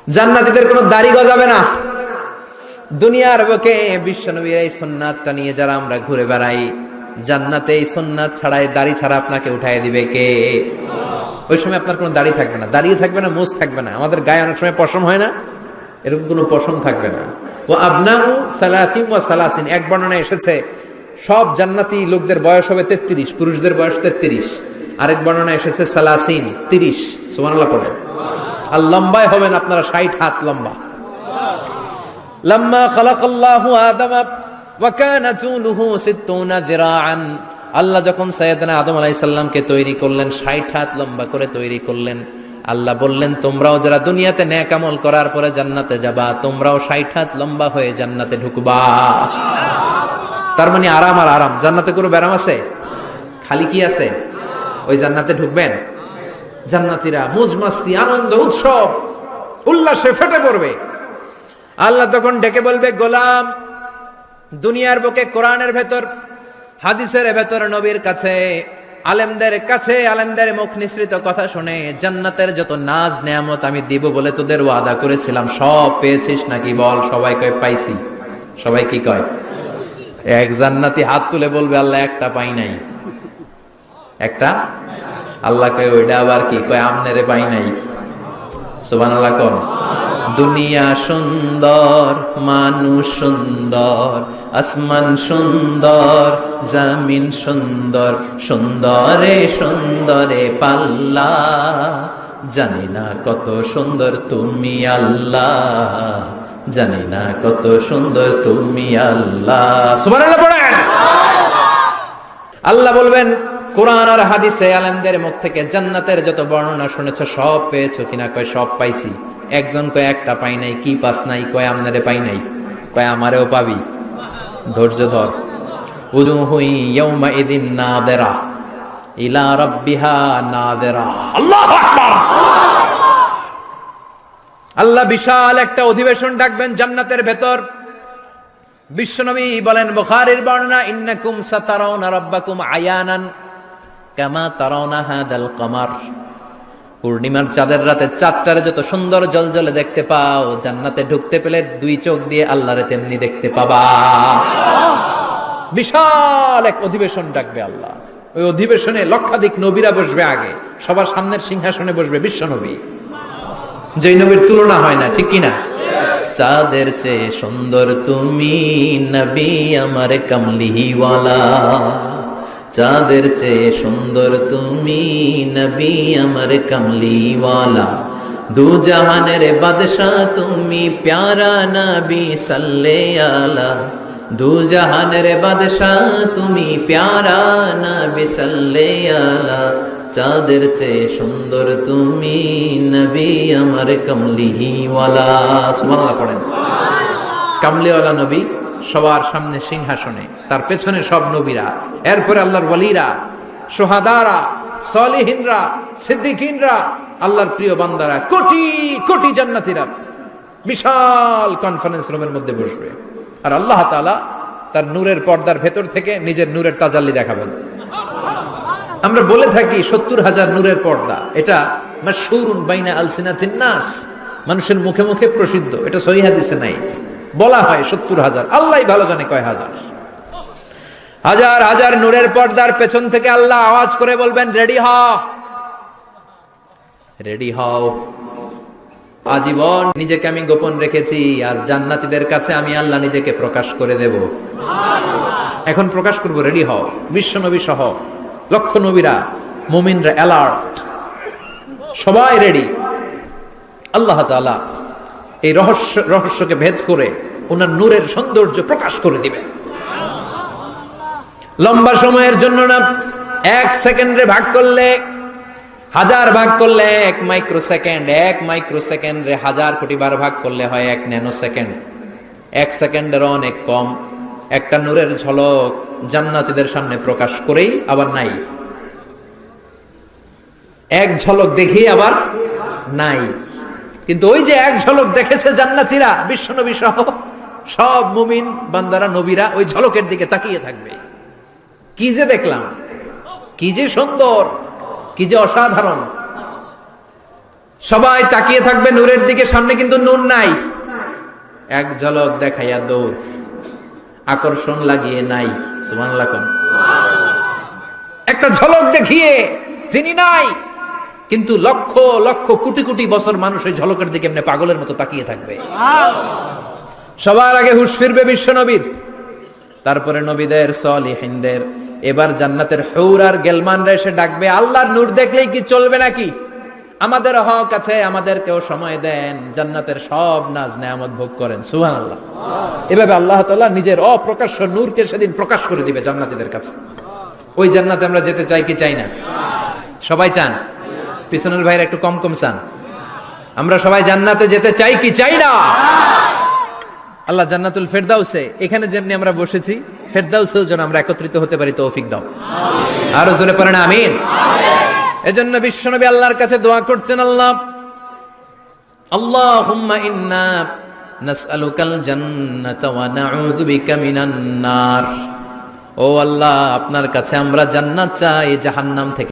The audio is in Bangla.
জান্নাতীদের কোনো দাড়ি গজাবে না। দুনিয়ার বুকে বিশ্বনবীর এই সুন্নাতটা নিয়ে যারা আমরা ঘুরে বেড়াই, জান্নাতে এই সুন্নাত ছাড়াই দাড়ি ছাড়া আপনাকে উঠায় দিবে কে? ওই সময় আপনার কোনো দাড়ি থাকবে না, দাড়িও থাকবে না, মুছ থাকবে না। আমাদের গায়ে অনেক সময় পশম হয় না, এরকম কোনো পশম থাকবে না। ও আবনাহু সালাসিন ওয়া সালাসিন, এক বর্ণনায় এসেছে সব জান্নাতি লোকদের বয়স হবে 33, পুরুষদের বয়স 33। আরেক বর্ণনায় এসেছে সালাসিন, 30। সুবহানাল্লাহ পড়ে। আর লম্বায় হবেন আপনারা 60 হাত লম্বা। লাম্মা খালাকাল্লাহু আদামা ওয়া কানা তুলুহু 60 যিরাআন, আল্লাহ যখন সাইয়েদনা আদম আলাইহিস সালামকে তৈরি করলেন, 60 হাত লম্বা করে তৈরি করলেন। আল্লাহ বললেন, তোমরাও যারা দুনিয়াতে নেক আমল করার পরে জান্নাতে যাবা, তোমরাও 60 হাত লম্বা হয়ে জান্নাতে ঢুকবা। তার মানে আরাম আর আরাম। জান্নাতে কোনো ব্যারাম আছে? খালি কি আছে? ওই জান্নাতে ঢুকবেন, জান্নাতীরা মौज মাস্তি, আনন্দ, উৎসব, উল্লাসে ফেটে পড়বে। আল্লাহ তখন ডেকে বলবে, গোলাম, দুনিয়ার বুকে কোরআনের ভেতর, হাদিসের ভেতর, নবীর কাছে, আলেমদের কাছে, আলেমদের মুখ নিঃসৃত কথা শুনে জান্নাতের যত নাজ নেয়ামত আমি দিব বলে তোদের ওয়াদা করেছিলাম, সব পেয়েছিস নাকি বল? সবাই কয় পাইছি। সবাই কি কয়? এক জান্নাতি হাত তুলে বলবে, আল্লাহ একটা পাই নাই। একটা? আল্লাহ কয় ওইটা আবার কি? কয় আমনেরে পাই নাই। সুবহানাল্লাহ কোন? দুনিয়া সুন্দর, মানুষ সুন্দর, আসমান সুন্দর, জমিন সুন্দর, সুন্দরে সুন্দরে পাল্লা, জানি না কত সুন্দর তুমি আল্লাহ, জানি না কত সুন্দর তুমি আল্লাহ। সুবহানাল্লাহ পড়েন। আল্লাহ বলবেন কোরআন আর হাদিসে আলেমদের মুখ থেকে জান্নাতের যত বর্ণনা শুনেছো সব পেয়েছো কিনা? কয় সব পাইছি। একজন কয় একটা পাই নাই। কি পাস নাই? কয় আমনারে পাই নাই। কয় আমারেও পাবি, ধৈর্য ধর। উজুহু ইয়াউমা ইদিন নাদিরা ইলা রাব্বিহা নাদিরা। আল্লাহু আকবার। আল্লাহ বিশাল একটা অধিবেশন ডাকবেন জান্নাতের ভেতর। বিশ্বনবী বলেন, বুখারীর বর্ণনা, ইন্নাকুম সাতারাউনা রাব্বাকুম আয়ানান কামা তারাউনা হাদাল কমার। পূর্ণিমার চাঁদের রাতে চাঁদটারে যত সুন্দর জলজলে দেখতে পাও, জান্নাতে ঢুকতে পেলে দুই চোখ দিয়ে আল্লাহরে তেমনি দেখতে পাবা। বিশাল এক অধিবেশন ডাকবে আল্লাহ। ওই অধিবেশনে লক্ষাধিক নবীরা বসবে। আগে সবার সামনের সিংহাসনে বসবে বিশ্বনবী, যেই নবীর তুলনা হয় না, ঠিক কিনা? চাঁদের চেয়ে সুন্দর তুমি নবী আমার কামলিওয়ালা, চাঁদের চেয়ে সুন্দর তুমি নবী আমার কামলিওয়ালা, দু জাহানের বাদশাহ তুমি প্যারা নবী সাল্লে আলা, দু জাহানের বাদশাহ তুমি প্যারা নবী সাল্লে আলা, চাঁদের চেয়ে সুন্দর তুমি নবী আমার কামলিওয়ালা। সুবহানাল্লাহ পড়েন। কামলিওয়ালা নবী সবার সামনে সিংহাসনে, তার পেছনে সব নবীরা, এরপরে আল্লাহর ওয়ালিরা, শুহাদারা, সালিহিনরা, সিদ্দিকিনরা, আল্লাহর প্রিয় বান্দারা, কোটি কোটি জান্নাতীরা বিশাল কনফারেন্স রুমের মধ্যে বসবে। আর আল্লাহ তাআলা তার নূরের পর্দার ভেতর থেকে নিজের নূরের তাজাল্লি দেখাবেন। আমরা বলে থাকি 70,000 নূরের পর্দা, এটা মাশহুরুন বাইনা আলসিনাতিন নাস, মানুষের মুখে মুখে প্রসিদ্ধ। এটা সহিহ হাদিসে নাই, বলা হয় 70,000। আল্লাহই ভালো জানে কয় হাজার। হাজার হাজার নূরের পর্দার পেছন থেকে আল্লাহ আওয়াজ করে বলবেন, রেডি হও, রেডি হও। আজীবন নিজেকে আমি গোপন রেখেছি, আজ জান্নাতীদের কাছে আমি আল্লাহ নিজেকে প্রকাশ করে দেব। এখন প্রকাশ করব, রেডি হও। বিশ্বনবী সহ লক্ষ নবীরা, মুমিনরা অ্যালার্ট, সবাই রেডি। আল্লাহ তাআলা এই রহস্যকে ভেদ করে ওনার নূরের সৌন্দর্য প্রকাশ করে দিবেন। লম্বা সময়ের জন্য না, 1 সেকেন্ডে ভাগ করলে, হাজার ভাগ করলে 1 মাইক্রো সেকেন্ড, 1 মাইক্রো সেকেন্ডে 1000 কোটি বার ভাগ করলে হয় 1 ন্যানো সেকেন্ড। 1 সেকেন্ডের অনেক কম একটা নূরের ঝলক জান্নাতীদের সামনে প্রকাশ করেই আবার নাই। এক ঝলক দেখি আবার নাই। কিন্তু ওই যে এক ঝলক দেখেছে জান্নাতীরা, বিশ্বনবী সহ সব মুমিন বান্দারা, নবীরা ওই ঝলকের দিকে তাকিয়ে থাকবে। কি যে দেখলাম, কি যে সুন্দর, কি যে অসাধারণ। সবাই তাকিয়ে থাকবে নূরের দিকে, সামনে কিন্তু নূর নাই। এক ঝলক দেখাইয়া দৌড়, আকর্ষণ লাগিয়ে নাই। সুবহানাল্লাহ কোন একটা ঝলক দেখিয়ে তিনি নাই, কিন্তু লক্ষ লক্ষ কোটি কোটি বছর মানুষ ওই ঝলকের দিকে এমনি পাগলের মতো তাকিয়ে থাকবে। সবার আগে হুঁশ ফিরবে বিশ্ব নবীর, তারপরে নবীদের, সলিহিনদের। এবার জান্নাতের হুর আর গেলমানরা এসে ডাকবে, আল্লাহর নূর দেখলেই কি চলবে নাকি? আমাদের হক আছে, আমাদেরকেও সময় দেন, জান্নাতের সব নাজ নেয়ামত ভোগ করেন। সুবহানাল্লাহ। এভাবে আল্লাহ তাআলা নিজের অপ্রকাশ্য নূরকে সেদিন প্রকাশ করে দিবে জান্নাতীদের কাছে। ওই জান্নাতে আমরা যেতে চাই কি চাই না? সবাই চান? পিছনের ভাইরা একটু কম কম চান। আমরা সবাই জান্নাতে যেতে চাই কি চাই না? আল্লাহ জান্নাতুল ফেরদাউসে, এখানে যেমনি আমরা বসেছি, ফেরদাউসেও যেন আমরা একত্রিত হতে পারি, তৌফিক দাও। আরো জোরে পড়েন আমিন। এজন্য বিশ্বনবী আল্লাহর কাছে দোয়া করছেন, আল্লাহ আল্লাহুম্মা ইন্না নাসআলুকাল জান্নাতা ওয়া নাউযু বিকা মিনান নার। ও আল্লাহ, আপনার কাছে আমরা জান্নাত চাই, জাহান্নাম থেকে